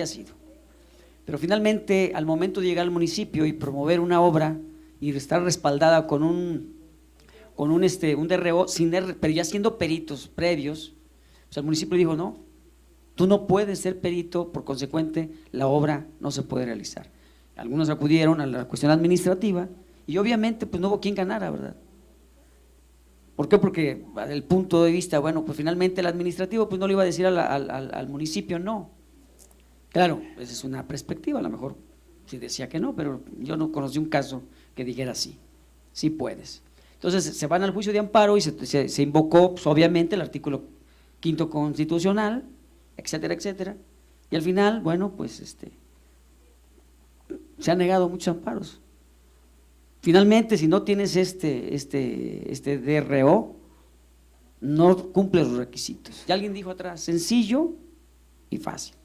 sido. Pero finalmente, al momento de llegar al municipio y promover una obra y estar respaldada con un DRO, pero ya siendo peritos previos, pues el municipio dijo: no, tú no puedes ser perito, por consecuente la obra no se puede realizar. Algunos acudieron a la cuestión administrativa y obviamente pues no hubo quien ganara, ¿verdad? ¿Por qué? Porque desde el punto de vista, bueno, pues finalmente el administrativo pues no le iba a decir al municipio no. Claro, esa es una perspectiva, a lo mejor sí decía que no, pero yo no conocí un caso que dijera sí, sí puedes. Entonces se van al juicio de amparo y se invocó pues, obviamente el artículo 5º constitucional, etcétera, etcétera, y al final, bueno, pues se han negado muchos amparos. Finalmente, si no tienes este DRO, no cumple los requisitos. Y alguien dijo atrás: sencillo y fácil.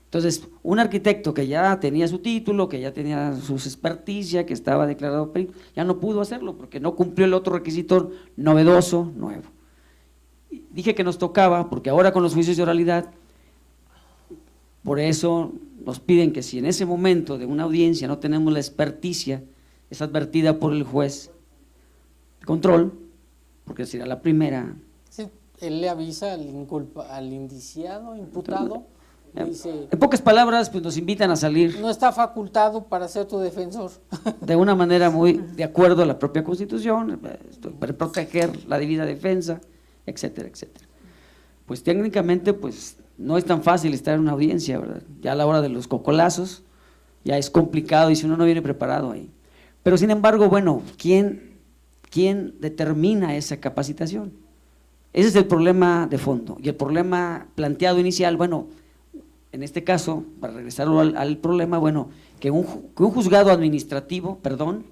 Entonces, un arquitecto que ya tenía su título, que ya tenía sus experticia, que estaba declarado perito, ya no pudo hacerlo porque no cumplió el otro requisito novedoso, nuevo. Dije que nos tocaba, porque ahora con los juicios de oralidad, por eso nos piden que si en ese momento de una audiencia no tenemos la experticia, es advertida por el juez de control, porque será la primera. Sí, él le avisa al indiciado, imputado, dice, en pocas palabras, pues nos invitan a salir. No está facultado para ser tu defensor. De una manera muy de acuerdo a la propia Constitución, para proteger la debida defensa, etcétera, etcétera. Pues técnicamente, pues no es tan fácil estar en una audiencia, ¿verdad? Ya a la hora de los cocolazos, ya es complicado y si uno no viene preparado ahí. Pero sin embargo, bueno, ¿quién determina esa capacitación? Ese es el problema de fondo. Y el problema planteado inicial, bueno, en este caso, para regresarlo al problema, bueno, que un juzgado administrativo, perdón,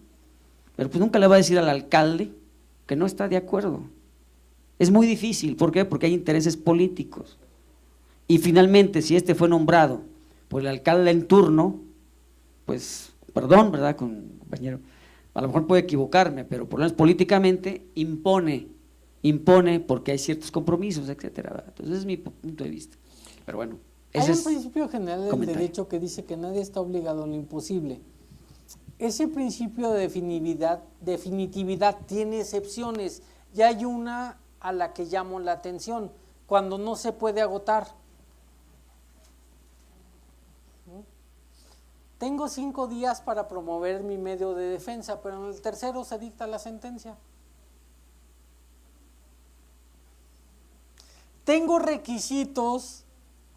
pero pues nunca le va a decir al alcalde que no está de acuerdo. Es muy difícil, ¿por qué? Porque hay intereses políticos. Y finalmente, si fue nombrado por el alcalde en turno, pues, perdón, ¿verdad?, compañero, a lo mejor puedo equivocarme, pero por lo menos políticamente impone porque hay ciertos compromisos, etcétera, ¿verdad? Entonces ese es mi punto de vista. Pero bueno, hay un principio general del derecho que dice que nadie está obligado a lo imposible. Ese principio de definitividad tiene excepciones, y hay una a la que llamo la atención: cuando no se puede agotar. Tengo 5 días para promover mi medio de defensa, pero en el tercero se dicta la sentencia. Tengo requisitos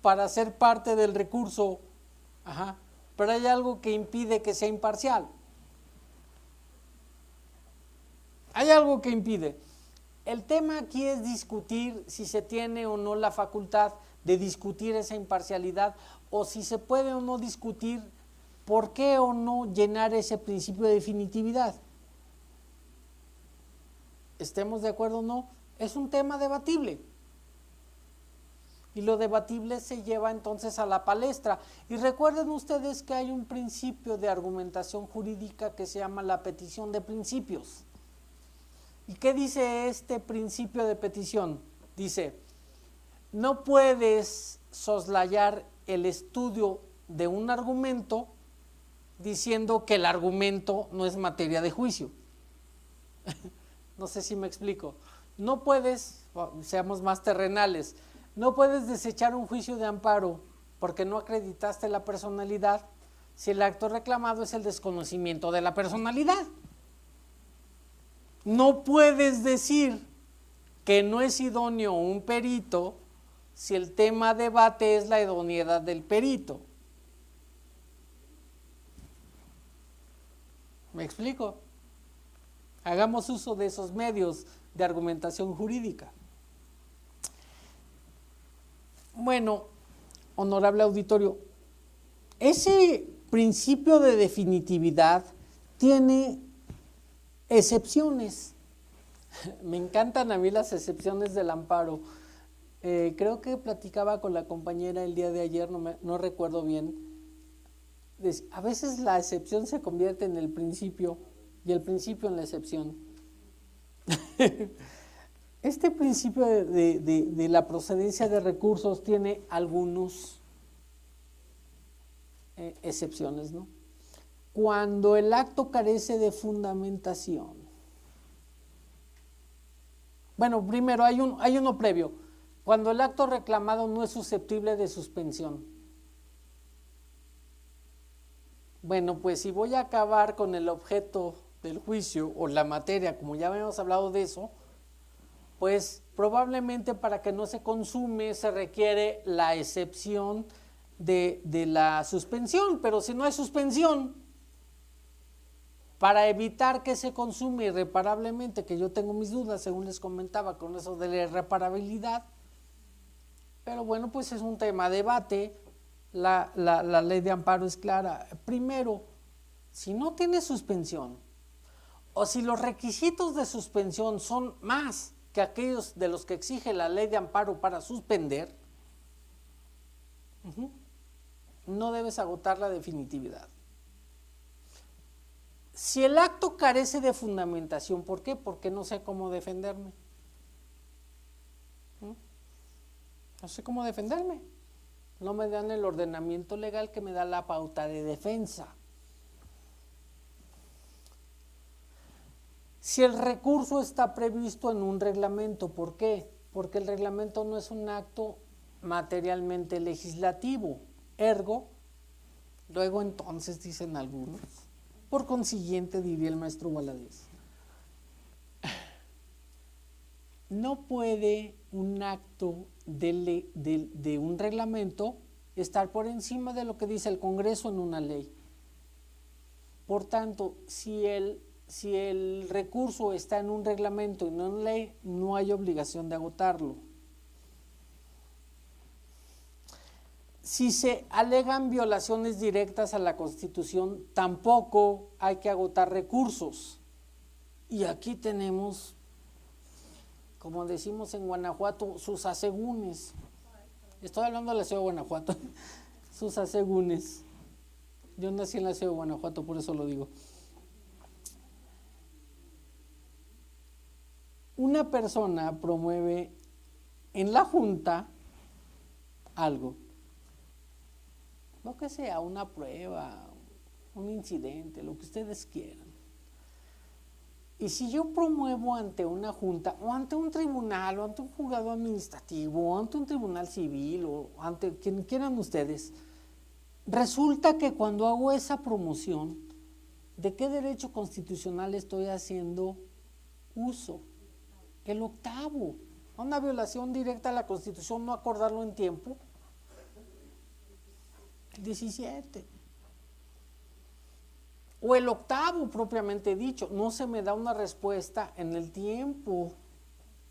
para ser parte del recurso, pero hay algo que impide que sea imparcial. Hay algo que impide. El tema aquí es discutir si se tiene o no la facultad de discutir esa imparcialidad, o si se puede o no discutir por qué o no llenar ese principio de definitividad. Estemos de acuerdo o no, es un tema debatible. Y lo debatible se lleva entonces a la palestra. Y recuerden ustedes que hay un principio de argumentación jurídica que se llama la petición de principios. ¿Y qué dice este principio de petición? Dice: no puedes soslayar el estudio de un argumento diciendo que el argumento no es materia de juicio. No sé si me explico. No puedes, seamos más terrenales, no puedes desechar un juicio de amparo porque no acreditaste la personalidad si el acto reclamado es el desconocimiento de la personalidad. No puedes decir que no es idóneo un perito si el tema a debate es la idoneidad del perito. ¿Me explico? Hagamos uso de esos medios de argumentación jurídica. Bueno, honorable auditorio, ese principio de definitividad tiene excepciones. Me encantan a mí las excepciones del amparo. Creo que platicaba con la compañera el día de ayer, no recuerdo bien. A veces la excepción se convierte en el principio y el principio en la excepción. Este principio de la procedencia de recursos tiene algunos excepciones, ¿no? Cuando el acto carece de fundamentación. Bueno, primero hay uno previo. Cuando el acto reclamado no es susceptible de suspensión. Bueno, pues si voy a acabar con el objeto del juicio o la materia, como ya habíamos hablado de eso, pues probablemente para que no se consume se requiere la excepción de la suspensión, pero si no hay suspensión, para evitar que se consume irreparablemente, que yo tengo mis dudas, según les comentaba, con eso de la irreparabilidad, pero bueno, pues es un tema de debate. La ley de amparo es clara. Primero, si no tiene suspensión, o si los requisitos de suspensión son más que aquellos de los que exige la ley de amparo para suspender, no debes agotar la definitividad. Si el acto carece de fundamentación, ¿por qué? Porque no sé cómo defenderme. No sé cómo defenderme. No me dan el ordenamiento legal que me da la pauta de defensa. Si el recurso está previsto en un reglamento, ¿por qué? Porque el reglamento no es un acto materialmente legislativo. Ergo, luego entonces dicen algunos, por consiguiente diría el maestro Valadez, no puede un acto de un reglamento estar por encima de lo que dice el Congreso en una ley. Por tanto, si el recurso está en un reglamento y no en ley, no hay obligación de agotarlo. Si se alegan violaciones directas a la Constitución, tampoco hay que agotar recursos. Y aquí tenemos, como decimos en Guanajuato, sus asegúnes. Estoy hablando de la ciudad de Guanajuato. Sus asegúnes. Yo nací en la ciudad de Guanajuato, por eso lo digo. Una persona promueve en la junta algo, lo que sea, una prueba, un incidente, lo que ustedes quieran. Y si yo promuevo ante una junta, o ante un tribunal, o ante un juzgado administrativo, o ante un tribunal civil, o ante quien quieran ustedes, resulta que cuando hago esa promoción, ¿de qué derecho constitucional estoy haciendo uso? El octavo. Una violación directa a la Constitución, no acordarlo en tiempo. 17. O el octavo propiamente dicho, no se me da una respuesta en el tiempo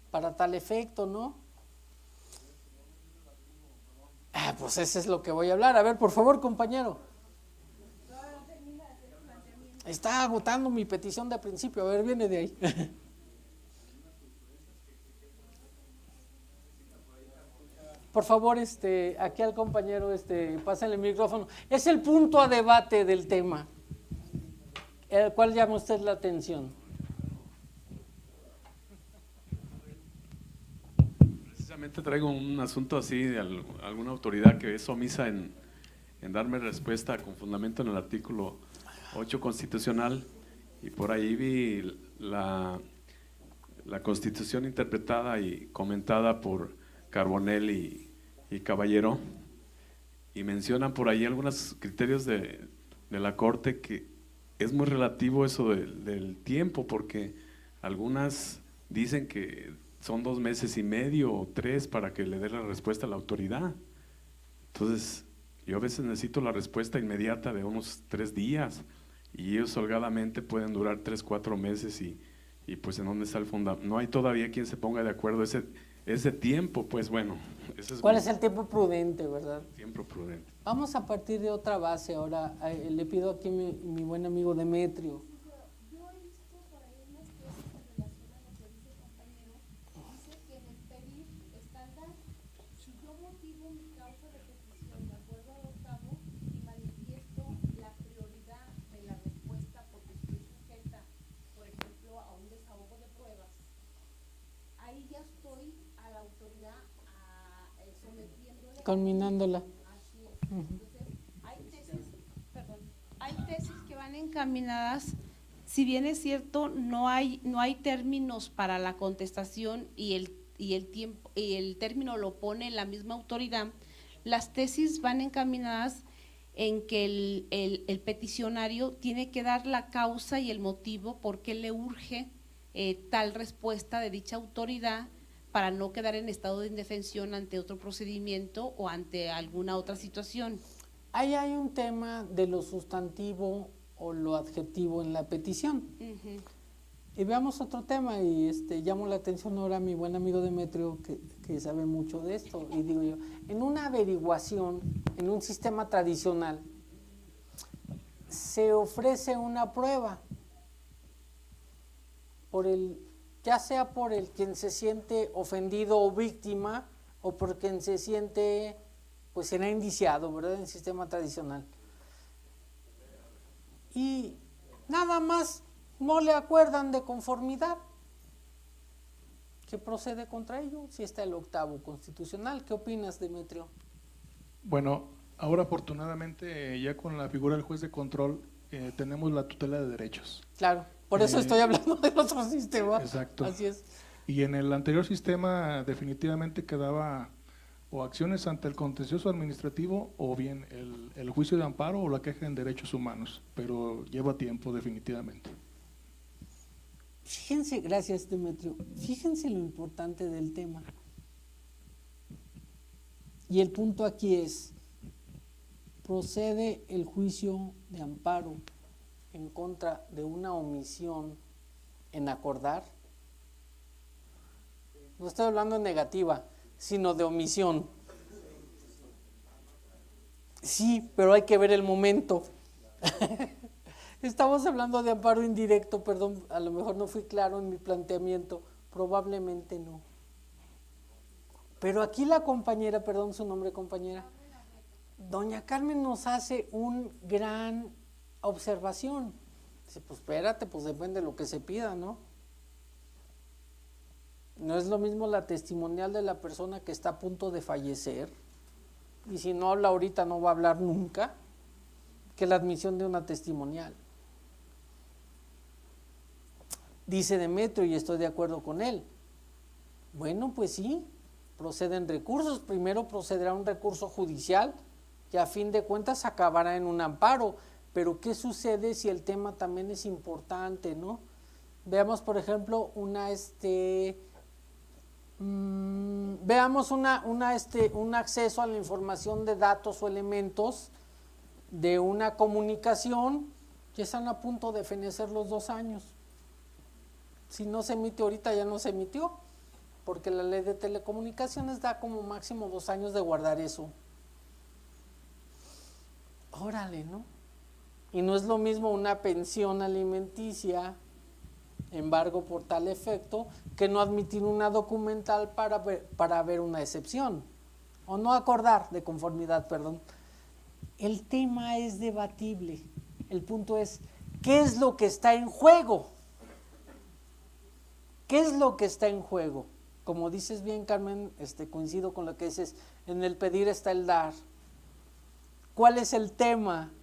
para tal efecto, ¿no? Pues ese es lo que voy a hablar. A ver, por favor, compañero. Está agotando mi petición de principio. A ver, viene de ahí. Por favor, aquí al compañero, pásenle el micrófono. Es el punto a debate del tema, el cual llama usted la atención. Precisamente traigo un asunto así de alguna autoridad que es omisa en darme respuesta con fundamento en el artículo 8 constitucional, y por ahí vi la Constitución interpretada y comentada por Carbonell y Caballero, y mencionan por ahí algunos criterios de la Corte que es muy relativo eso del tiempo, porque algunas dicen que son 2 meses y medio o 3 para que le dé la respuesta a la autoridad. Entonces yo a veces necesito la respuesta inmediata de unos 3 días, y ellos holgadamente pueden durar 3, 4 meses, y pues en dónde está el fundamento. No hay todavía quien se ponga de acuerdo ese tiempo, pues bueno. ¿Cuál es el tiempo prudente, verdad? Tiempo prudente. Vamos a partir de otra base ahora. Le pido aquí a mi buen amigo Demetrio. Yo he visto por ahí unas cosas en relación a lo que dice el compañero. Dice que en el pedir está el dar. Si yo motivo mi causa de petición de acuerdo al octavo y manifiesto la prioridad de la respuesta porque estoy sujeta, por ejemplo, a un desahogo de pruebas, ahí ya estoy a la autoridad sometiéndole. Conminándola. Así es. Entonces, hay tesis van encaminadas, si bien es cierto, no hay términos para la contestación y el tiempo y el término lo pone la misma autoridad, las tesis van encaminadas en que el peticionario tiene que dar la causa y el motivo por qué le urge tal respuesta de dicha autoridad para no quedar en estado de indefensión ante otro procedimiento o ante alguna otra situación. Ahí hay un tema de lo sustantivo o lo adjetivo en la petición. Y veamos otro tema, y llamo la atención ahora a mi buen amigo Demetrio, que sabe mucho de esto, y digo yo, en una averiguación, en un sistema tradicional, se ofrece una prueba, ya sea por el quien se siente ofendido o víctima, o por quien se siente, pues será indiciado, ¿verdad?, en el sistema tradicional. Y nada más no le acuerdan de conformidad. ¿Qué procede contra ello? Si está el 8º constitucional. ¿Qué opinas, Demetrio? Bueno, ahora afortunadamente ya con la figura del juez de control tenemos la tutela de derechos. Claro, por eso estoy hablando del otro sistema. Exacto. Así es. Y en el anterior sistema definitivamente quedaba o acciones ante el contencioso administrativo o bien el juicio de amparo o la queja en derechos humanos, pero lleva tiempo definitivamente. Fíjense, gracias Demetrio, fíjense lo importante del tema. Y el punto aquí es, procede el juicio de amparo en contra de una omisión en acordar. No estoy hablando en negativa, sino de omisión. Sí, pero hay que ver el momento. Estamos hablando de amparo indirecto, perdón, a lo mejor no fui claro en mi planteamiento, probablemente no. Pero aquí la compañera, perdón su nombre, compañera, doña Carmen nos hace una gran observación. Dice, pues espérate, pues depende de lo que se pida, ¿no? No es lo mismo la testimonial de la persona que está a punto de fallecer, y si no habla ahorita no va a hablar nunca, que la admisión de una testimonial. Dice Demetrio, y estoy de acuerdo con él, bueno, pues sí, proceden recursos, primero procederá un recurso judicial, que a fin de cuentas acabará en un amparo, pero ¿qué sucede si el tema también es importante, no? Veamos, por ejemplo, veamos un acceso a la información de datos o elementos de una comunicación que están a punto de fenecer los 2 años. Si no se emite ahorita, ya no se emitió, porque la ley de telecomunicaciones da como máximo 2 años de guardar eso. Órale, ¿no? Y no es lo mismo una pensión alimenticia, embargo por tal efecto, que no admitir una documental para ver una excepción, o no acordar de conformidad, perdón. El tema es debatible, el punto es, ¿qué es lo que está en juego? ¿Qué es lo que está en juego? Como dices bien, Carmen, coincido con lo que dices, en el pedir está el dar. ¿Cuál es el tema,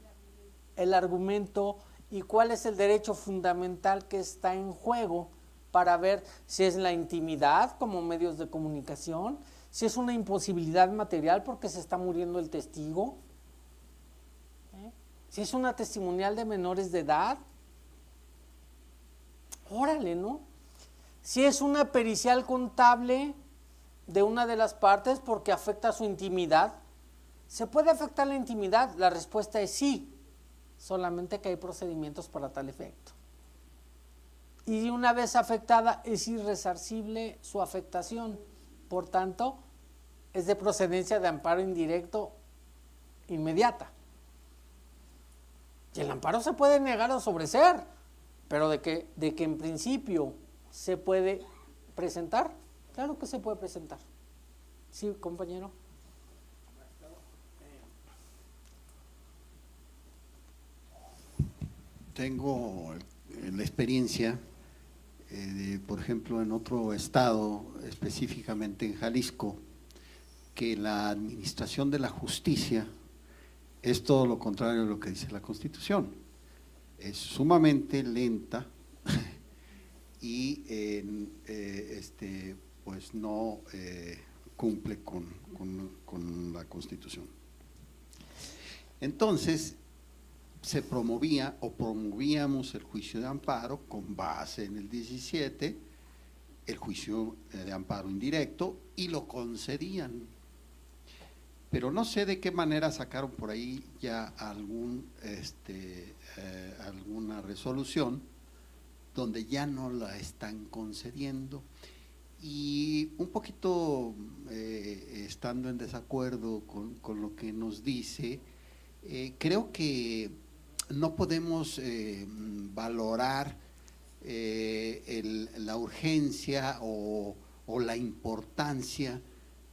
el argumento y cuál es el derecho fundamental que está en juego para ver si es la intimidad como medios de comunicación, si es una imposibilidad material porque se está muriendo el testigo, si es una testimonial de menores de edad? Órale, ¿no? Si es una pericial contable de una de las partes porque afecta su intimidad, ¿se puede afectar la intimidad? La respuesta es sí, solamente que hay procedimientos para tal efecto. Y una vez afectada es irresarcible su afectación, por tanto, es de procedencia de amparo indirecto inmediata. Y el amparo se puede negar o sobreseer, pero de que en principio se puede presentar, claro que se puede presentar. Sí, compañero. Tengo la experiencia por ejemplo, en otro estado, específicamente en Jalisco, que la administración de la justicia es todo lo contrario a lo que dice la Constitución. es sumamente lenta y pues no cumple con la Constitución. Entonces, se promovía o promovíamos el juicio de amparo con base en el 17, el juicio de amparo indirecto, y lo concedían. Pero no sé de qué manera sacaron por ahí ya alguna resolución donde ya no la están concediendo. Y un poquito estando en desacuerdo con lo que nos dice, creo que no podemos valorar la urgencia o la importancia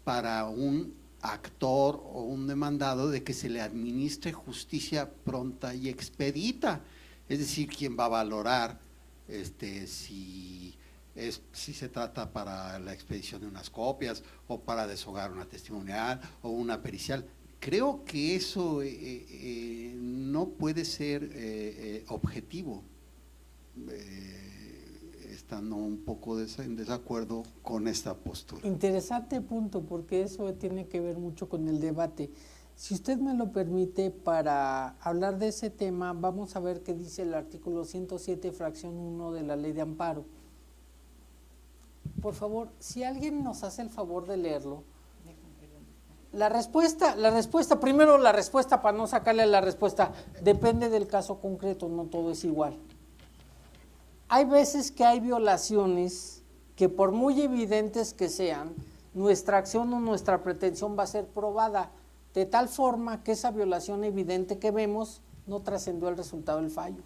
para un actor o un demandado de que se le administre justicia pronta y expedita. Es decir, ¿quién va a valorar si se trata para la expedición de unas copias o para deshogar una testimonial o una pericial? Creo que eso no puede ser objetivo, estando un poco en desacuerdo con esta postura. Interesante punto, porque eso tiene que ver mucho con el debate. Si usted me lo permite, para hablar de ese tema, vamos a ver qué dice el artículo 107, fracción 1 de la Ley de Amparo. Por favor, si alguien nos hace el favor de leerlo. La respuesta, primero la respuesta, para no sacarle la respuesta, depende del caso concreto, no todo es igual. Hay veces que hay violaciones que, por muy evidentes que sean, nuestra acción o nuestra pretensión va a ser probada, de tal forma que esa violación evidente que vemos no trascendió el resultado del fallo.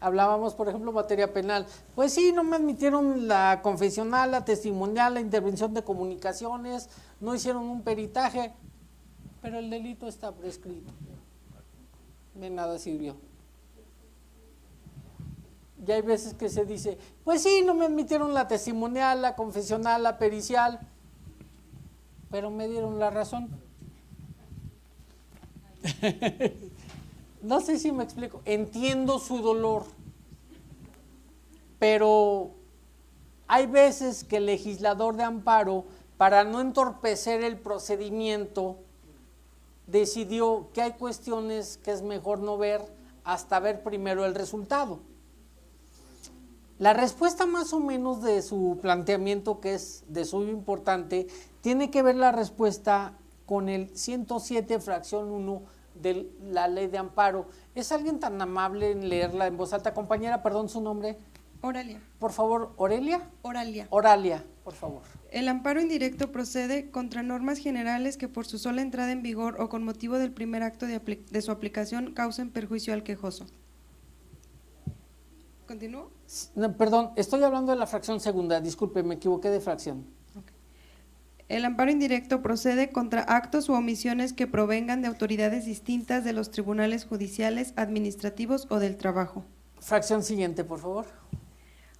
Hablábamos, por ejemplo, materia penal. Pues sí, no me admitieron la confesional, la testimonial, la intervención de comunicaciones, no hicieron un peritaje, pero el delito está prescrito. De nada sirvió. Y hay veces que se dice, pues sí, no me admitieron la testimonial, la confesional, la pericial, pero me dieron la razón. No sé si me explico, entiendo su dolor, pero hay veces que el legislador de amparo, para no entorpecer el procedimiento, decidió que hay cuestiones que es mejor no ver hasta ver primero el resultado. La respuesta más o menos de su planteamiento, que es de suyo importante, tiene que ver la respuesta con el 107, fracción 1 de la Ley de Amparo. ¿Es alguien tan amable en leerla en voz alta? Compañera, perdón, ¿su nombre? Oralia. Por favor, ¿Orelia? Oralia. Oralia, por favor. El amparo indirecto procede contra normas generales que por su sola entrada en vigor o con motivo del primer acto de su aplicación causen perjuicio al quejoso. ¿Continúo? No, perdón, estoy hablando de la fracción segunda, disculpe, me equivoqué de fracción. El amparo indirecto procede contra actos u omisiones que provengan de autoridades distintas de los tribunales judiciales, administrativos o del trabajo. Fracción siguiente, por favor.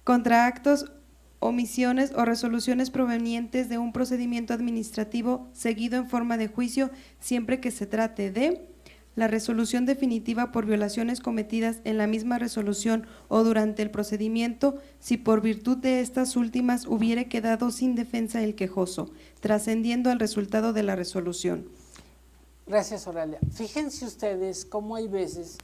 Contra actos, omisiones o resoluciones provenientes de un procedimiento administrativo seguido en forma de juicio, siempre que se trate de la resolución definitiva por violaciones cometidas en la misma resolución o durante el procedimiento, si por virtud de estas últimas hubiere quedado sin defensa el quejoso, trascendiendo al resultado de la resolución. Gracias, Oralia. Fíjense ustedes cómo hay veces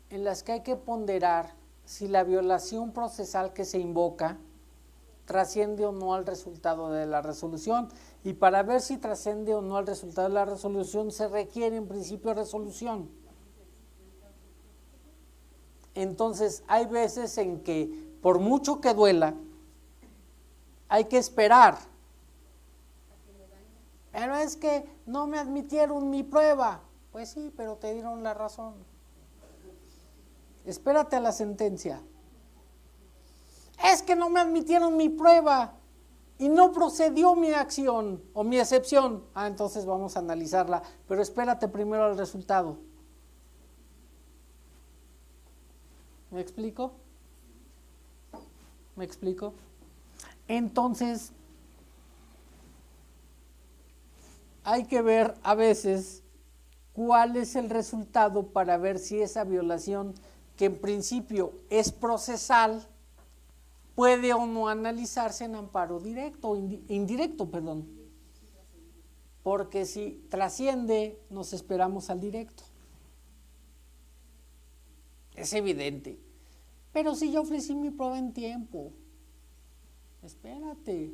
en las que hay que ponderar si la violación procesal que se invoca trasciende o no al resultado de la resolución, y para ver si trasciende o no al resultado de la resolución se requiere en principio resolución. Entonces hay veces en que por mucho que duela hay que esperar, pero es que no me admitieron mi prueba. Pues sí, pero te dieron la razón. Espérate a la sentencia. Es que no me admitieron mi prueba y no procedió mi acción o mi excepción. Entonces vamos a analizarla, pero espérate primero al resultado. ¿Me explico? ¿Me explico? Entonces, hay que ver a veces cuál es el resultado para ver si esa violación, que en principio es procesal, puede o no analizarse en amparo directo o indirecto, perdón. Porque si trasciende, nos esperamos al directo. Es evidente. Pero si yo ofrecí mi prueba en tiempo, espérate,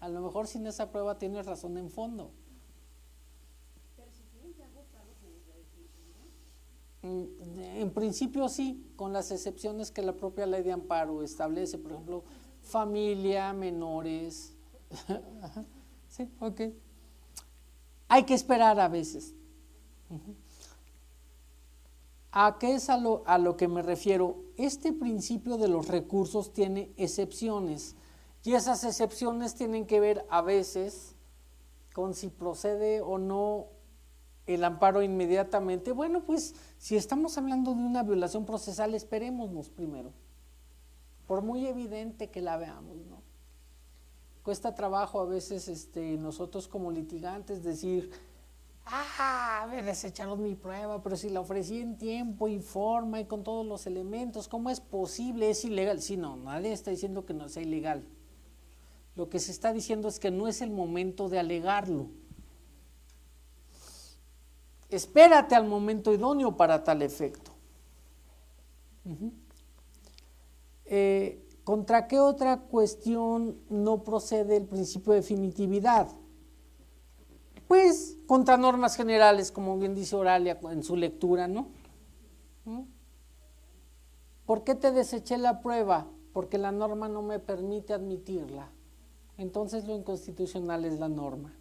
a lo mejor sin esa prueba tienes razón en fondo. En principio sí, con las excepciones que la propia ley de amparo establece, por ejemplo, familia, menores. Sí, ok. Hay que esperar a veces. ¿A qué es a lo que me refiero? Este principio de los recursos tiene excepciones y esas excepciones tienen que ver a veces con si procede o no el amparo inmediatamente. Bueno, pues si estamos hablando de una violación procesal, esperémonos primero, por muy evidente que la veamos, ¿no? Cuesta trabajo a veces nosotros como litigantes decir, me desecharon mi prueba, pero si la ofrecí en tiempo y forma y con todos los elementos, ¿cómo es posible? ¿Es ilegal? Sí, no, nadie está diciendo que no sea ilegal. Lo que se está diciendo es que no es el momento de alegarlo. Espérate al momento idóneo para tal efecto. ¿Contra qué otra cuestión no procede el principio de definitividad? Pues contra normas generales, como bien dice Oralia en su lectura, ¿no? ¿Por qué te deseché la prueba? Porque la norma no me permite admitirla. Entonces lo inconstitucional es la norma.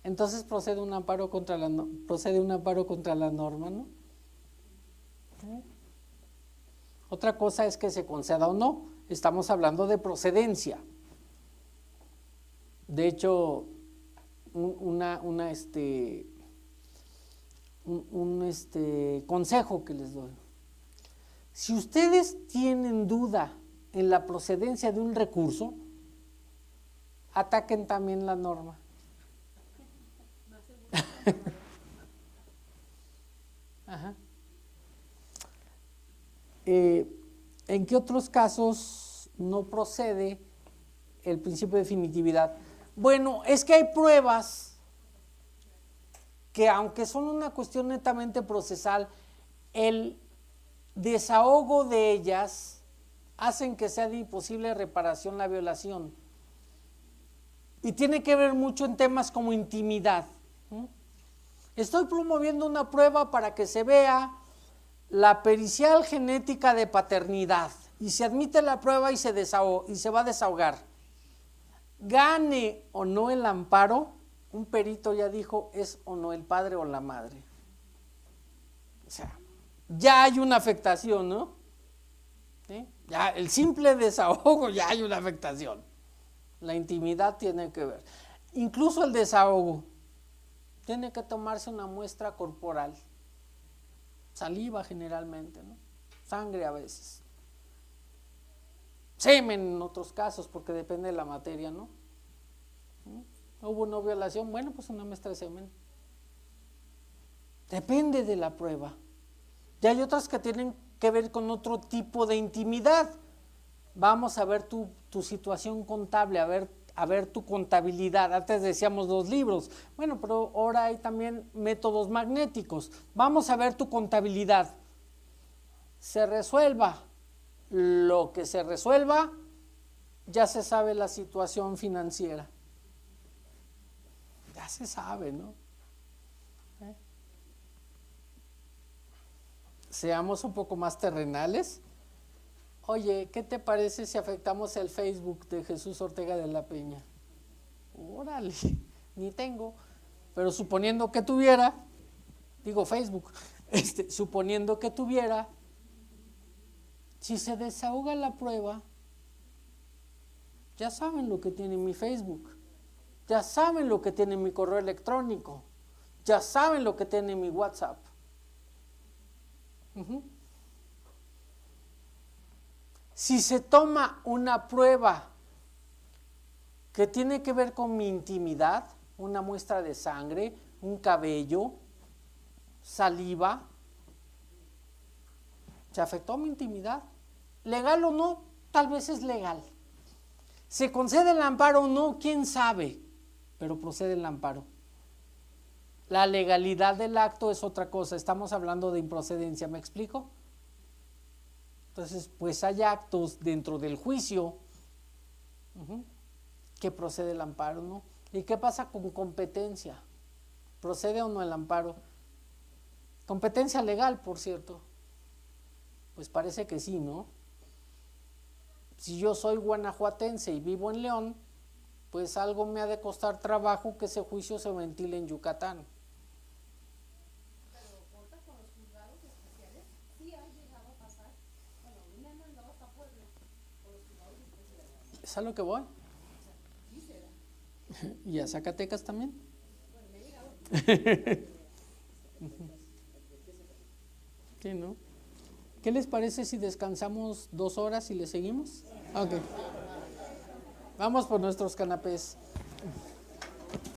Entonces procede un amparo contra la norma, ¿no? Otra cosa es que se conceda o no. Estamos hablando de procedencia. De hecho, un consejo que les doy. Si ustedes tienen duda en la procedencia de un recurso, ataquen también la norma. Ajá. ¿En qué otros casos no procede el principio de definitividad? Bueno, es que hay pruebas que, aunque son una cuestión netamente procesal, el desahogo de ellas hacen que sea de imposible reparación la violación. Y tiene que ver mucho en temas como intimidad. Estoy promoviendo una prueba para que se vea la pericial genética de paternidad y se admite la prueba y se va a desahogar. Gane o no el amparo, un perito ya dijo es o no el padre o la madre. O sea, ya hay una afectación, ¿no? ¿Sí? Ya el simple desahogo ya hay una afectación. La intimidad tiene que ver. Incluso el desahogo tiene que tomarse una muestra corporal. Saliva generalmente, ¿no? Sangre a veces. Semen en otros casos, porque depende de la materia, ¿no? ¿Hubo una violación? Bueno, pues una muestra de semen. Depende de la prueba. Y hay otras que tienen que ver con otro tipo de intimidad. Vamos a ver tu situación contable, a ver tu contabilidad. Antes decíamos 2 libros. Bueno, pero ahora hay también métodos magnéticos. Vamos a ver tu contabilidad. Se resuelva lo que se resuelva, ya se sabe la situación financiera. Ya se sabe, ¿no? Seamos un poco más terrenales. Oye, ¿qué te parece si afectamos el Facebook de Jesús Ortega de la Peña? Órale, ni tengo, pero suponiendo que tuviera, digo Facebook, suponiendo que tuviera, si se desahoga la prueba, ya saben lo que tiene mi Facebook, ya saben lo que tiene mi correo electrónico, ya saben lo que tiene mi WhatsApp. Si se toma una prueba que tiene que ver con mi intimidad, una muestra de sangre, un cabello, saliva, se afectó mi intimidad. Legal o no, tal vez es legal. ¿Se concede el amparo o no? ¿Quién sabe? Pero procede el amparo. La legalidad del acto es otra cosa. Estamos hablando de improcedencia, ¿me explico? Entonces, pues hay actos dentro del juicio que procede el amparo, ¿no? ¿Y qué pasa con competencia? ¿Procede o no el amparo? Competencia legal, por cierto. Pues parece que sí, ¿no? Si yo soy guanajuatense y vivo en León, pues algo me ha de costar trabajo que ese juicio se ventile en Yucatán. ¿Es a lo que voy? ¿Y a Zacatecas también? ¿Qué no? ¿Qué les parece si descansamos 2 horas y le seguimos? Ok. Vamos por nuestros canapés.